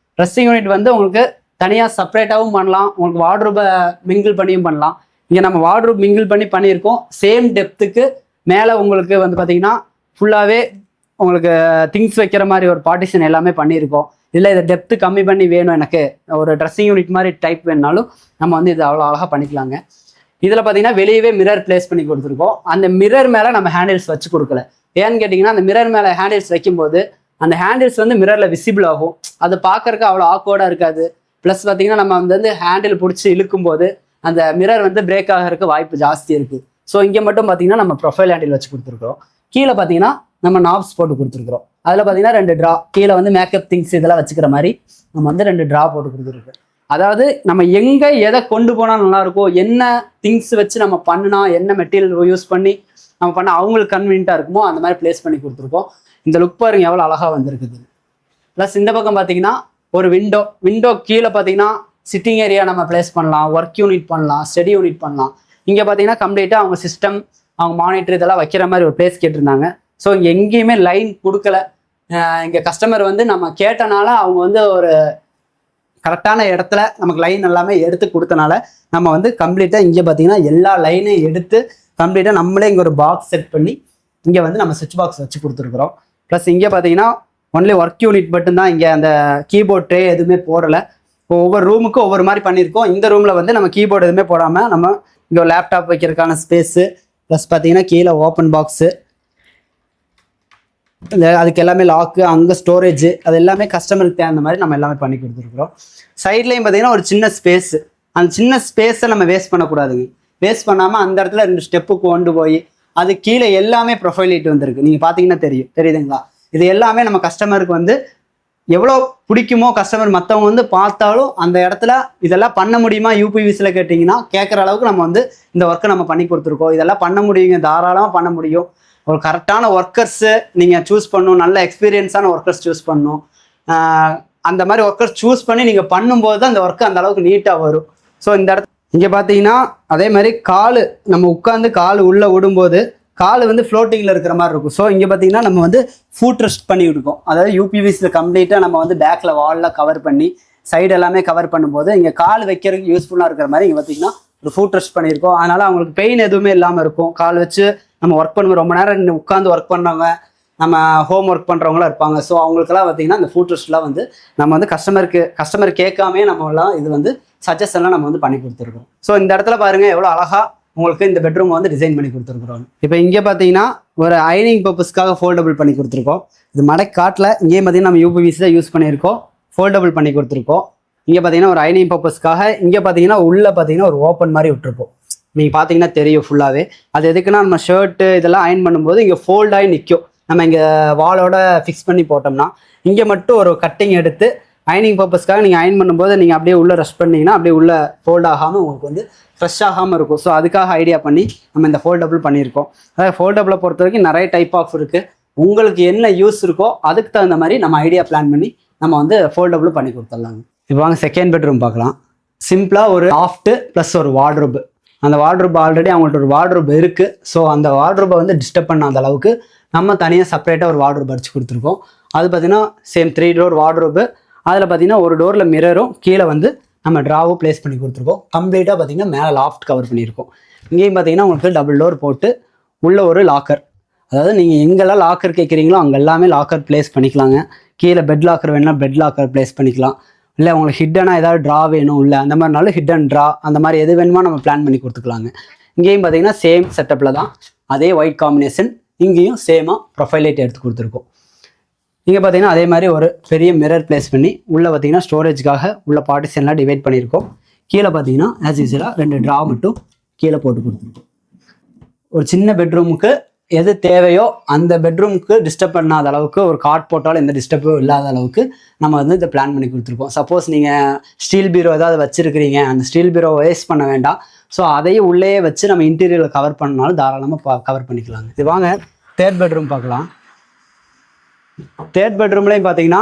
யூனிட் வந்து உங்களுக்கு தனியாக செப்பரேட்டாகவும் பண்ணலாம், உங்களுக்கு வார்ட்ரோபை மிங்கிள் பண்ணியும் பண்ணலாம். இங்கே நம்ம வார்ட்ரோப் மிங்கிள் பண்ணி பண்ணியிருக்கோம். சேம் டெப்த்துக்கு மேலே உங்களுக்கு வந்து பார்த்தீங்கன்னா ஃபுல்லாகவே உங்களுக்கு திங்ஸ் வைக்கிற மாதிரி ஒரு பார்ட்டிஷன் எல்லாமே பண்ணியிருக்கோம். இதில் இதை டெப்த்து கம்மி பண்ணி வேணும், எனக்கு ஒரு ட்ரெஸ்ஸிங் யூனிட் மாதிரி டைப் வேணுனாலும் நம்ம வந்து இது அவ்வளோ அழகாக பண்ணிக்கலாங்க. இதில் பார்த்தீங்கன்னா வெளியவே மிரர் பிளேஸ் பண்ணி கொடுத்துருக்கோம். அந்த மிரர் மேலே நம்ம ஹேண்டில்ஸ் வச்சு கொடுக்கல. ஏன்னு கேட்டிங்கன்னா அந்த மிரர் மேலே ஹேண்டில்ஸ் வைக்கும்போது அந்த ஹேண்டில்ஸ் வந்து மிரரில் விசிபிள் ஆகும். அது பார்க்கறக்கு அவ்வளோ ஆக்வர்டாக இருக்காது. ப்ளஸ் பார்த்தீங்கன்னா நம்ம வந்து ஹேண்டில் பிடிச்சி இழுக்கும்போது அந்த மிரர் வந்து பிரேக் ஆகிறதுக்கு வாய்ப்பு ஜாஸ்தி இருக்குது. ஸோ இங்கே மட்டும் பார்த்தீங்கன்னா நம்ம ப்ரொஃபைல் ஹேண்டில் வச்சு கொடுத்துருக்கோம். கீழே பார்த்தீங்கன்னா நம்ம நாப்ஸ் போட்டு கொடுத்துருக்குறோம். அதில் பார்த்தீங்கன்னா 2 ட்ரா, கீழே வந்து மேக்கப் திங்ஸ் இதெல்லாம் வச்சுக்கிற மாதிரி நம்ம வந்து 2 ட்ரா போட்டு கொடுத்துருக்கோம். அதாவது நம்ம எங்கே எதை கொண்டு போனால் நல்லாயிருக்கும், என்ன திங்ஸ் வச்சு நம்ம பண்ணினா என்ன மெட்டீரியல் யூஸ் பண்ணி நம்ம பண்ண அவங்களுக்கு கன்வீனியண்ட்டாக இருக்குமோ அந்த மாதிரி பிளேஸ் பண்ணி கொடுத்துருக்கோம். இந்த லுக் பாருங்க எவ்வளோ அழகாக வந்திருக்குது. ப்ளஸ் இந்த பக்கம் பார்த்தீங்கன்னா ஒரு விண்டோ கீழே பார்த்தீங்கன்னா சிட்டிங் ஏரியா நம்ம பிளேஸ் பண்ணலாம், ஒர்க் யூனிட் பண்ணலாம், ஸ்டடி யூனிட் பண்ணலாம். இங்கே பார்த்தீங்கன்னா கம்ப்ளீட்டாக அவங்க சிஸ்டம், அவங்க மானிட்டர் இதெல்லாம் வைக்கிற மாதிரி ஒரு பிளேஸ் கேட்டிருந்தாங்க. ஸோ இங்கே எங்கேயுமே லைன் கொடுக்கல. இங்கே கஸ்டமர் வந்து நம்ம கேட்டனால அவங்க வந்து ஒரு கரெக்டான இடத்துல நமக்கு லைன் எல்லாமே எடுத்து கொடுத்தனால நம்ம வந்து கம்ப்ளீட்டாக இங்கே பார்த்தீங்கன்னா எல்லா லைனையும் எடுத்து கம்ப்ளீட்டாக நம்மளே இங்கே ஒரு பாக்ஸ் செட் பண்ணி இங்கே வந்து நம்ம சுவிட்ச் பாக்ஸ் வச்சு கொடுத்துருக்குறோம். ப்ளஸ் இங்கே பார்த்தீங்கன்னா ஒன்லி ஒர்க் யூனிட் மட்டும்தான், இங்கே அந்த கீபோர்ட் ட்ரே எதுவுமே போடலை. இப்போ ஒவ்வொரு ரூமுக்கும் ஒவ்வொரு மாதிரி பண்ணியிருக்கோம். இந்த ரூமில் வந்து நம்ம கீபோர்டு எதுவுமே போடாமல் நம்ம இங்கே ஒரு லேப்டாப் வைக்கிறதுக்கான ஸ்பேஸு, ப்ளஸ் பார்த்தீங்கன்னா கீழே ஓப்பன் பாக்ஸு, அதுக்கு எல்லாமே லாக்கு, அங்கே ஸ்டோரேஜ், அது எல்லாமே கஸ்டமருக்கு தகுந்த மாதிரி நம்ம எல்லாமே பண்ணி கொடுத்துருக்குறோம். சைட்லேயும் பார்த்தீங்கன்னா ஒரு சின்ன ஸ்பேஸு, அந்த சின்ன ஸ்பேஸை நம்ம வேஸ்ட் பண்ணக்கூடாதுங்க. வேஸ்ட் பண்ணாமல் அந்த இடத்துல 2 ஸ்டெப்பு கொண்டு போய் அது கீழே எல்லாமே ப்ரொஃபைல் லைட் வந்துருக்கு. நீங்கள் பார்த்தீங்கன்னா தெரியுதுங்களா? இது எல்லாமே நம்ம கஸ்டமருக்கு வந்து எவ்வளோ பிடிக்குமோ, கஸ்டமர் மற்றவங்க வந்து பார்த்தாலும் அந்த இடத்துல இதெல்லாம் பண்ண முடியுமா யூபிவிசியில் கேட்டிங்கன்னா கேட்குற அளவுக்கு நம்ம வந்து இந்த ஒர்க்கை நம்ம பண்ணி கொடுத்துருக்கோம். இதெல்லாம் பண்ண முடியுங்க, தாராளமாக பண்ண முடியும். ஒரு கரெக்டான ஒர்க்கர்ஸு நீங்கள் சூஸ் பண்ணணும், நல்ல எக்ஸ்பீரியன்ஸான ஒர்க்கர்ஸ் சூஸ் பண்ணணும். அந்த மாதிரி ஒர்க்கர்ஸ் சூஸ் பண்ணி நீங்கள் பண்ணும்போது தான் அந்த ஒர்க்கு அந்த அளவுக்கு நீட்டாக வரும். ஸோ இந்த இடத்துல இங்கே பார்த்தீங்கன்னா அதே மாதிரி கால் நம்ம உட்காந்து கால் உள்ளே விடும்போது கால் வந்து ஃப்ளோட்டிங்கில் இருக்கிற மாதிரி இருக்கும். ஸோ இங்கே பார்த்தீங்கன்னா நம்ம வந்து ஃபுட் ரெஸ்ட் பண்ணி விட்டுருக்கோம். அதாவது யூபிவிசியில் கம்ப்ளீட்டாக நம்ம வந்து பேக்கில் வாலில் கவர் பண்ணி சைடு எல்லாமே கவர் பண்ணும்போது இங்கே கால் வைக்கிறதுக்கு யூஸ்ஃபுல்லாக இருக்கிற மாதிரி இங்கே பார்த்தீங்கன்னா ஒரு ஃபுட் ரெஸ்ட் பண்ணியிருக்கோம். அதனால் அவங்களுக்கு பெயின் எதுவுமே இல்லாமல் இருக்கும். கால் வச்சு நம்ம ஒர்க் பண்ணுவோம், ரொம்ப நேரம் உட்காந்து ஒர்க் பண்ணுறவங்க, நம்ம ஹோம் ஒர்க் பண்ணுறவங்களாம் இருப்பாங்க. ஸோ அவங்களுக்கெல்லாம் பார்த்தீங்கன்னா இந்த ஃபுட் ரெஸ்ட்லாம் வந்து நம்ம வந்து கஸ்டமர் கேட்காமே நம்மளாம் இது வந்து சஜஷன்லாம் நம்ம வந்து பண்ணி கொடுத்துருக்கோம். ஸோ இந்த இடத்துல பாருங்கள் எவ்வளோ அழகாக உங்களுக்கு இந்த பெட்ரூம் வந்து டிசைன் பண்ணி கொடுத்துருக்குறோம். இப்போ இங்கே பார்த்தீங்கன்னா ஒரு அயனிங் பர்பஸ்க்காக ஃபோல்டபுள் பண்ணி கொடுத்துருக்கோம். இது மடக்காட்டில் இங்கேயும் பார்த்தீங்கன்னா நம்ம யூபிவிசி தான் யூஸ் பண்ணியிருக்கோம், ஃபோல்டபுள் பண்ணி கொடுத்துருக்கோம். இங்கே பார்த்தீங்கன்னா ஒரு அயனிங் பர்பஸ்க்காக இங்கே பார்த்தீங்கன்னா உள்ளே பார்த்தீங்கன்னா ஒரு ஓப்பன் மாதிரி விட்டுருப்போம். நீங்கள் பார்த்தீங்கன்னா தெரியும் ஃபுல்லாகவே. அது எதுக்குன்னா நம்ம ஷர்ட்டு இதெல்லாம் அயன் பண்ணும்போது இங்கே ஃபோல்டாகி நிற்கும். நம்ம இங்கே வாலோட ஃபிக்ஸ் பண்ணி போட்டோம்னா இங்கே மட்டும் ஒரு கட்டிங் எடுத்து அயனிங் பர்பஸ்க்காக நீங்கள் அயன் பண்ணும்போது நீங்கள் அப்படியே உள்ளே ரஷ் பண்ணிங்கன்னா அப்படியே உள்ளே ஃபோல்ட் ஆகாமல் உங்களுக்கு வந்து ஃப்ரெஷ் ஆகாமல் இருக்கும். ஸோ அதுக்காக ஐடியா பண்ணி நம்ம இந்த ஃபோல்டபுள் பண்ணியிருக்கோம். அதாவது ஃபோல்டபுளை பொறுத்த வரைக்கும் நிறைய டைப் ஆஃப் இருக்குது. உங்களுக்கு என்ன யூஸ் இருக்கோ அதுக்கு தகுந்த மாதிரி நம்ம ஐடியா பிளான் பண்ணி நம்ம வந்து ஃபோல்டபுள் பண்ணி கொடுத்துடலாங்க. இப்போ வாங்க செகண்ட் பெட்ரூம் பார்க்கலாம். சிம்பிளாக ஒரு லாஃப்ட்டு ப்ளஸ் ஒரு வார்ட்ரோப். அந்த வார்ட்ரோப் ஆல்ரெடி அவங்கள்ட்ட ஒரு வார்ட்ரோப் இருக்குது. ஸோ அந்த வார்ட்ரோப்பை வந்து டிஸ்டர்ப் பண்ணாத அளவுக்கு நம்ம தனியாக செப்பரேட்டாக ஒரு வார்ட்ரோப் அடிச்சு கொடுத்துருக்கோம். அது பார்த்தீங்கன்னா சேம் 3 டோர் வார்ட்ரோப்பு. அதில் பார்த்தீங்கன்னா ஒரு டோரில் மிரரும் கீழே வந்து நம்ம ட்ராவும் ப்ளேஸ் பண்ணி கொடுத்துருக்கோம். கம்ப்ளீட்டாக பார்த்தீங்கன்னா மேலே லாஃப்ட் கவர் பண்ணியிருக்கோம். இங்கேயும் பார்த்தீங்கன்னா உங்களுக்கு டபுள் டோர் போட்டு உள்ள ஒரு லாக்கர், அதாவது நீங்கள் எங்கெல்லாம் லாக்கர் கேட்குறீங்களோ அங்கே எல்லாமே லாக்கர் ப்ளேஸ் பண்ணிக்கலாங்க. கீழே பெட் லாக்கர் வேணும்னா பெட் லாக்கர் ப்ளேஸ் பண்ணிக்கலாம். இல்லை உங்களுக்கு ஹிட்டனாக ஏதாவது ட்ரா வேணும் இல்லை அந்த மாதிரினாலும் ஹிடன் ட்ரா அந்த மாதிரி எது வேணுமோ நம்ம பிளான் பண்ணி கொடுத்துக்கலாங்க. இங்கேயும் பார்த்தீங்கன்னா சேம் செட்டப்பில் தான், அதே ஒயிட் காம்பினேஷன். இங்கேயும் சேமாக ப்ரொஃபைல் லைட் எடுத்து கொடுத்துருக்கோம். இங்கே பார்த்தீங்கன்னா அதே மாதிரி ஒரு பெரிய மிரர் ப்ளேஸ் பண்ணி உள்ளே பார்த்தீங்கன்னா ஸ்டோரேஜ்க்காக உள்ள பார்ட்டிஷன்லாம் டிவைட் பண்ணியிருக்கோம். கீழே பார்த்தீங்கன்னா ஆஸ் யூஸ்வலாக 2 ட்ரா மட்டும் கீழே போட்டு கொடுத்துருக்கோம். ஒரு சின்ன பெட்ரூமுக்கு எது தேவையோ அந்த பெட்ரூமுக்கு டிஸ்டர்ப் பண்ணாத அளவுக்கு ஒரு காட் போட்டாலும் எந்த டிஸ்டர்பும் இல்லாத அளவுக்கு நம்ம வந்து இதை பிளான் பண்ணி கொடுத்துருக்கோம். சப்போஸ் நீங்கள் ஸ்டீல் பீரோ ஏதாவது வச்சுருக்கிறீங்க, அந்த ஸ்டீல் பீரோ வேஸ்ட் பண்ண வேண்டாம். ஸோ அதையும் உள்ளே வச்சு நம்ம இன்டீரியரில் கவர் பண்ணாலும் தாராளமாக கவர் பண்ணிக்கலாங்க. இது வாங்க தேர்ட் பெட்ரூம் பார்க்கலாம். தேர்ட் பெட்ரூம்லேயும் பார்த்தீங்கன்னா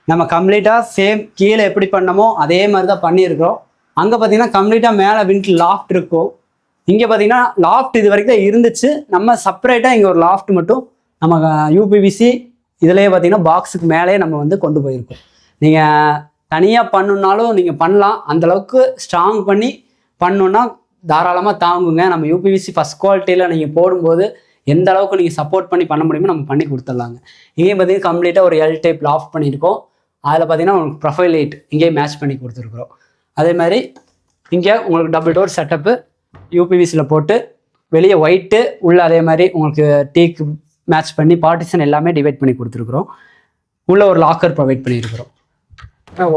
நம்ம கம்ப்ளீட்டாக சேம் கீழே எப்படி பண்ணமோ அதே மாதிரி தான் பண்ணியிருக்கிறோம். அங்கே பார்த்தீங்கன்னா கம்ப்ளீட்டாக மேலே விண்ட் லாஃப்ட் இருக்கும். இங்கே பார்த்தீங்கன்னா லாஃப்ட் இது வரைக்கும் தான் இருந்துச்சு. நம்ம செப்பரேட்டாக இங்கே ஒரு லாஃப்ட் மட்டும் நம்ம யூபிவிசி இதுலேயே பார்த்தீங்கன்னா பாக்ஸுக்கு மேலேயே நம்ம வந்து கொண்டு போயிருக்கோம். நீங்கள் தனியாக பண்ணுனாலும் நீங்கள் பண்ணலாம். அந்தளவுக்கு ஸ்ட்ராங் பண்ணி பண்ணணுன்னா தாராளமாக தாங்குங்க. நம்ம யூபிவிசி ஃபஸ்ட் குவாலிட்டியில் நீங்கள் போடும்போது எந்த அளவுக்கு நீங்கள் சப்போர்ட் பண்ணி பண்ண முடியுமோ நம்ம பண்ணி கொடுத்துடலாங்க. இங்கேயும் பார்த்தீங்கன்னா கம்ப்ளீட்டாக ஒரு எல் டைப் லாஃப்ட் பண்ணியிருக்கோம். அதில் பார்த்தீங்கன்னா உங்களுக்கு ப்ரொஃபைல் லைட் இங்கேயே மேட்ச் பண்ணி கொடுத்துருக்குறோம். அதே மாதிரி இங்கே உங்களுக்கு டபுள் டோர் செட்டப்பு யூபிவிசியில் போட்டு வெளியே ஒயிட்டு உள்ள அதே மாதிரி உங்களுக்கு டீக்கு மேட்ச் பண்ணி பார்ட்டிஷன் எல்லாமே டிவைட் பண்ணி கொடுத்துருக்குறோம். உள்ளே ஒரு லாக்கர் ப்ரொவைட் பண்ணியிருக்கிறோம்.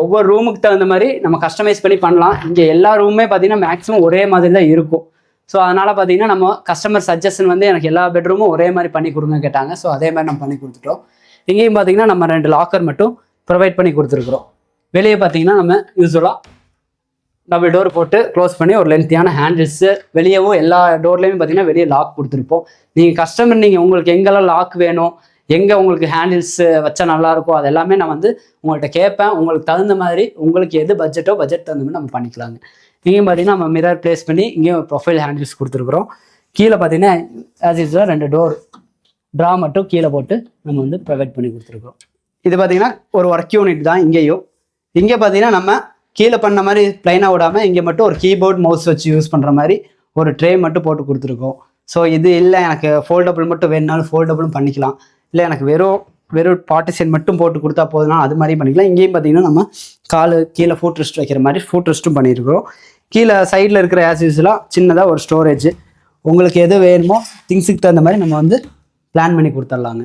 ஒவ்வொரு ரூமுக்கு தகுந்த மாதிரி நம்ம கஸ்டமைஸ் பண்ணி பண்ணலாம். இங்கே எல்லா ரூமுமே பார்த்தீங்கன்னா மேக்ஸிமம் ஒரே மாதிரி தான் இருக்கும். ஸோ அதனால் பார்த்தீங்கன்னா நம்ம கஸ்டமர் சஜஷன் வந்து எனக்கு எல்லா பெட்ரூமும் ஒரே மாதிரி பண்ணி கொடுங்க கேட்டாங்க. ஸோ அதே மாதிரி நம்ம பண்ணி கொடுத்துட்டோம். இங்கேயும் பார்த்தீங்கன்னா நம்ம 2 லாக்கர் மட்டும் ப்ரொவைட் பண்ணி கொடுத்துருக்குறோம். வெளியே பார்த்தீங்கன்னா நம்ம யூஸ்வலாக டபுள் டோர் போட்டு க்ளோஸ் பண்ணி ஒரு லென்த்தியான ஹேண்டில்ஸு, வெளியவும் எல்லா டோர்லேயுமே பார்த்தீங்கன்னா வெளியே லாக் கொடுத்துருப்போம். நீங்கள் கஸ்டமர் நீங்கள் உங்களுக்கு எங்கெல்லாம் லாக் வேணும், எங்கே உங்களுக்கு ஹேண்டில்ஸ் வச்சா நல்லாயிருக்கோ அது எல்லாமே நான் வந்து உங்கள்கிட்ட கேட்பேன். உங்களுக்கு தகுந்த மாதிரி உங்களுக்கு எது பட்ஜெட் தகுந்த மாதிரி நம்ம பண்ணிக்கலாங்க. இங்கேயும் பார்த்தீங்கன்னா நம்ம மிரர் பிளேஸ் பண்ணி இங்கேயும் ப்ரொஃபைல் ஹேண்டில்ஸ் கொடுத்துருக்குறோம். கீழே பார்த்தீங்கன்னா ஆஸ் யூஸ்வலாக 2 டோர் ட்ரா மட்டும் கீழே போட்டு நம்ம வந்து ப்ரொவைட் பண்ணி கொடுத்துருக்கோம். இது பார்த்தீங்கன்னா ஒரு ஒர்க் யூனிட் தான். இங்கே பார்த்தீங்கன்னா நம்ம கீழே பண்ண மாதிரி ப்ளைனாக விடாமல் இங்கே மட்டும் ஒரு கீபோர்ட் மவுஸ் வச்சு யூஸ் பண்ணுற மாதிரி ஒரு ட்ரே மட்டும் போட்டு கொடுத்துருக்கோம். ஸோ இது இல்லை எனக்கு ஃபோல்டபுள் மட்டும் வேணுனாலும் ஃபோல்டபுளும் பண்ணிக்கலாம். இல்லை எனக்கு வெறும் பார்ட்டிஷன் மட்டும் போட்டு கொடுத்தா போதுனா அது மாதிரி பண்ணிக்கலாம். இங்கேயும் பார்த்தீங்கன்னா நம்ம கால் கீழே ஃபுட் ரெஸ்ட் வைக்கிற மாதிரி ஃபுட் ரெஸ்ட்டும் பண்ணியிருக்கிறோம். கீழே சைடில் இருக்கிற ஆஸ் யூஸ்வலாக சின்னதாக ஒரு ஸ்டோரேஜ் உங்களுக்கு எது வேணுமோ திங்ஸுக்கு தகுந்த மாதிரி நம்ம வந்து பிளான் பண்ணி கொடுத்துட்லாங்க.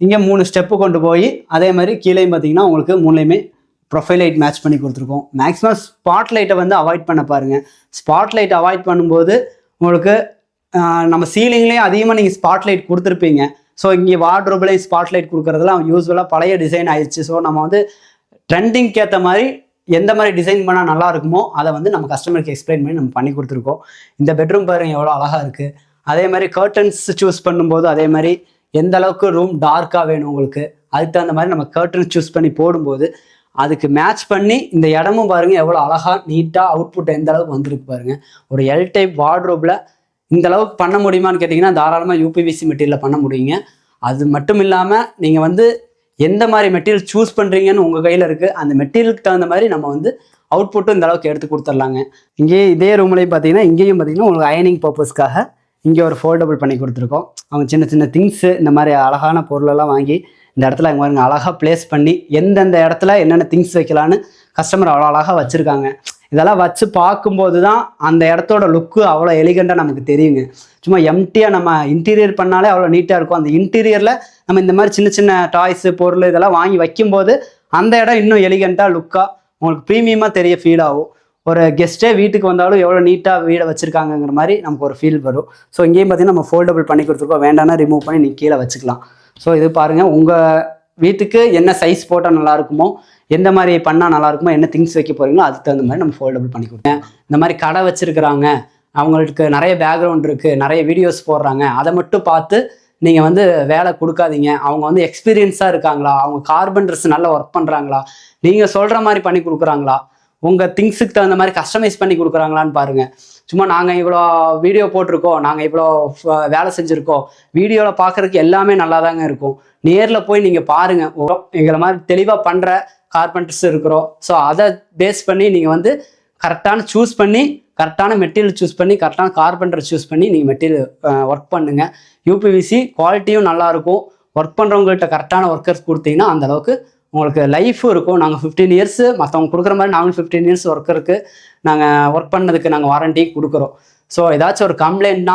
இங்கே 3 ஸ்டெப்பு கொண்டு போய் அதே மாதிரி கீழேயும் பார்த்தீங்கன்னா உங்களுக்கு 3லையுமே ப்ரொஃபைல் லைட் மேட்ச் பண்ணி கொடுத்துருக்கோம். மேக்ஸிமம் ஸ்பாட் லைட்டை வந்து அவாய்ட் பண்ண பாருங்கள். ஸ்பாட் லைட் அவாய்ட் பண்ணும்போது உங்களுக்கு நம்ம சீலிங்லேயும் அதிகமாக நீங்கள் ஸ்பாட் லைட் கொடுத்துருப்பீங்க. ஸோ இங்கே வார்ட்ரோப்லேயும் ஸ்பாட் லைட் கொடுக்குறதுலாம் யூஸ்வலாக பழைய டிசைன் ஆயிடுச்சு. ஸோ நம்ம வந்து ட்ரெண்டிங்க்கு ஏற்ற மாதிரி எந்த மாதிரி டிசைன் பண்ணால் நல்லா இருக்குமோ அதை வந்து நம்ம கஸ்டமருக்கு எக்ஸ்பிளைன் பண்ணி நம்ம பண்ணி கொடுத்துருக்கோம். இந்த பெட்ரூம் பாருங்கள் எவ்வளோ அழகாக இருக்குது. அதே மாதிரி கர்டன்ஸ் சூஸ் பண்ணும்போது அதே மாதிரி எந்த அளவுக்கு ரூம் டார்க்காக வேணும் உங்களுக்கு அதுக்கு தகுந்த மாதிரி நம்ம கர்டன்ஸ் சூஸ் பண்ணி போடும்போது அதுக்கு மேட்ச் பண்ணி இந்த இடமும் பாருங்கள் எவ்வளோ அழகாக நீட்டாக அவுட்புட் எந்த அளவுக்கு வந்திருக்கு பாருங்கள். ஒரு எல் டைப் வார்ட்ரோப்பில் இந்த அளவுக்கு பண்ண முடியுமான்னு கேட்டிங்கன்னா தாராளமாக யூபிவிசி மெட்டீரியலில் பண்ண முடியுங்க. அது மட்டும் இல்லாமல் நீங்கள் வந்து எந்த மாதிரி மெட்டீரியல் சூஸ் பண்ணுறீங்கன்னு உங்கள் கையில் இருக்குது. அந்த மெட்டீரியலுக்கு தகுந்த மாதிரி நம்ம வந்து அவுட்புட்டும் இந்த அளவுக்கு எடுத்து கொடுத்துட்லாங்க. இங்கேயே இதே ரூம்லேயும் பார்த்தீங்கன்னா உங்களுக்கு அயனிங் பர்பஸ்க்காக இங்கே ஒரு ஃபோல்டபுள் பண்ணி கொடுத்துருக்கோம். அவங்க சின்ன சின்ன திங்ஸு இந்த மாதிரி அழகான பொருளெல்லாம் வாங்கி இந்த இடத்துல இங்கே பாருங்க அழகாக ப்ளேஸ் பண்ணி எந்தெந்த இடத்துல என்னென்ன திங்ஸ் வைக்கலான்னு கஸ்டமர் அவ்வளோ அழகாக வச்சுருக்காங்க. இதெல்லாம் வச்சு பார்க்கும்போது தான் அந்த இடத்தோட லுக்கு அவ்வளோ எலிகண்டாக நமக்கு தெரியுங்க. சும்மா எம்டியாக நம்ம இன்டீரியர் பண்ணாலே அவ்வளோ நீட்டாக இருக்கும். அந்த இன்டீரியரில் நம்ம இந்த மாதிரி சின்ன சின்ன டாய்ஸு பொருள் இதெல்லாம் வாங்கி வைக்கும்போது அந்த இடம் இன்னும் எலிகண்டாக லுக்காக உங்களுக்கு ப்ரீமியமாக தெரிய ஃபீல் ஆகும். ஒரு கெஸ்ட்டே வீட்டுக்கு வந்தாலும் எவ்வளோ நீட்டாக வீடை வச்சுருக்காங்கங்கிற மாதிரி நமக்கு ஒரு ஃபீல் வரும். ஸோ இங்கேயும் பார்த்தீங்கன்னா நம்ம ஃபோல்டபுள் பண்ணி கொடுத்துருக்கோம். வேண்டாம்னா ரிமூவ் பண்ணி நீங்கள் கீழே வச்சுக்கலாம். ஸோ இது பாருங்கள் உங்கள் வீட்டுக்கு என்ன சைஸ் போட்டால் நல்லா இருக்குமோ எந்த மாதிரி பண்ணால் நல்லா இருக்குமோ என்ன திங்ஸ் வைக்க போகிறீங்களோ அதுக்கு தகுந்த மாதிரி நம்ம ஃபோல்டபுள் பண்ணி கொடுத்தேன். இந்த மாதிரி கடை வச்சுருக்கிறாங்க அவங்களுக்கு நிறைய பேக்ரவுண்ட் இருக்குது நிறைய வீடியோஸ் போடுறாங்க அதை மட்டும் பார்த்து நீங்கள் வந்து வேலை கொடுக்காதீங்க. அவங்க வந்து எக்ஸ்பீரியன்ஸாக இருக்காங்களா, அவங்க கார்பெண்டர்ஸ் நல்லா ஒர்க் பண்ணுறாங்களா, நீங்கள் சொல்கிற மாதிரி பண்ணி கொடுக்குறாங்களா, உங்கள் திங்ஸுக்கு தகுந்த மாதிரி கஸ்டமைஸ் பண்ணி கொடுக்குறாங்களான்னு பாருங்கள். சும்மா நாங்கள் இவ்வளோ வீடியோ போட்டிருக்கோம் நாங்கள் இவ்வளோ வேலை செஞ்சுருக்கோம் வீடியோவில் பார்க்குறதுக்கு எல்லாமே நல்லா தாங்க இருக்கும். நேரில் போய் நீங்கள் பாருங்கள். எங்களை மாதிரி தெளிவாக பண்ணுற கார்பெண்டர்ஸ் இருக்கிறோம். ஸோ அதை பேஸ் பண்ணி நீங்கள் வந்து கரெக்டான சூஸ் பண்ணி கரெக்டான மெட்டீரியல் சூஸ் பண்ணி கரெக்டான கார்பெண்டர் சூஸ் பண்ணி நீங்கள் மெட்டீரியல் ஒர்க் பண்ணுங்கள். யூபிவிசி குவாலிட்டியும் நல்லாயிருக்கும். ஒர்க் பண்ணுறவங்கள்ட்ட கரெக்டான ஒர்க்கர்ஸ் கொடுத்தீங்கன்னா அந்தளவுக்கு உங்களுக்கு லைஃபும் இருக்கும். நாங்கள் 15 இயர்ஸு மற்றவங்க கொடுக்குற மாதிரி நாங்களும் 15 இயர்ஸ் ஒர்க்கருக்கு நாங்கள் ஒர்க் பண்ணதுக்கு நாங்கள் வாரண்டி கொடுக்குறோம். ஸோ ஏதாச்சும் ஒரு கம்ப்ளைண்ட்னா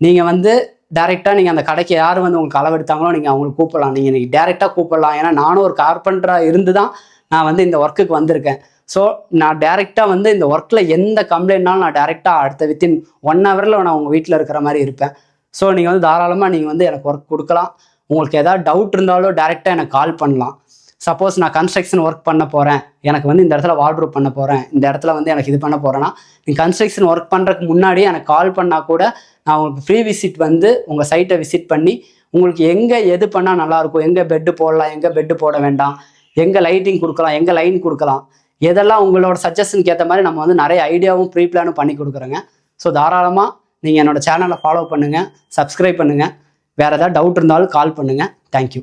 நீங்கள் வந்து டேரெக்டாக நீங்கள் அந்த கடைக்கு யார் வந்து உங்களுக்கு அளவெடுத்தாங்களோ நீங்கள் அவங்களுக்கு கூப்பிடலாம். நீங்கள் இன்றைக்கி டேரெக்டாக கூப்பிடலாம். ஏன்னா நானும் ஒரு கார்பெண்டராக இருந்து தான் நான் வந்து இந்த ஒர்க்குக்கு வந்திருக்கேன். ஸோ நான் டேரெக்டாக வந்து இந்த ஒர்க்கில் எந்த கம்ப்ளைண்ட்னாலும் நான் டேரெக்டாக அடுத்த வித்தின் 1 ஹவரில் நான் உங்கள் வீட்டில் இருக்கிற மாதிரி இருப்பேன். ஸோ நீங்கள் வந்து தாராளமாக நீங்கள் வந்து எனக்கு ஒர்க் கொடுக்கலாம். உங்களுக்கு ஏதாவது டவுட் இருந்தாலும் டேரெக்டாக எனக்கு கால் பண்ணலாம். சப்போஸ் நான் கன்ஸ்ட்ரக்ஷன் ஒர்க் பண்ண போகிறேன் எனக்கு வந்து இந்த இடத்துல வார்ட்ரோப் பண்ண போகிறேன் இந்த இடத்துல வந்து எனக்கு இது பண்ண போகிறேன்னா நீங்கள் கன்ஸ்ட்ரக்ஷன் ஒர்க் பண்ணுறதுக்கு முன்னாடியே எனக்கு கால் பண்ணால் கூட நான் உங்களுக்கு ஃப்ரீ விசிட் வந்து உங்கள் சைட்டை விசிட் பண்ணி உங்களுக்கு எங்கே எது பண்ணால் நல்லாயிருக்கும் எங்கே பெட்டு போடலாம் எங்கே பெட்டு போட வேண்டாம் எங்கே லைட்டிங் கொடுக்கலாம் எங்கே லைன் கொடுக்கலாம் எதெல்லாம் உங்களோட சஜஷனுக்கு ஏற்ற மாதிரி நம்ம வந்து நிறைய ஐடியாவும் ப்ரீ பிளானும் பண்ணி கொடுக்குறோங்க. ஸோ தாராளமாக நீங்கள் என்னோடய சேனலை ஃபாலோ பண்ணுங்கள், சப்ஸ்கிரைப் பண்ணுங்கள். வேறு ஏதாவது டவுட் இருந்தாலும் கால் பண்ணுங்கள். தேங்க்யூ.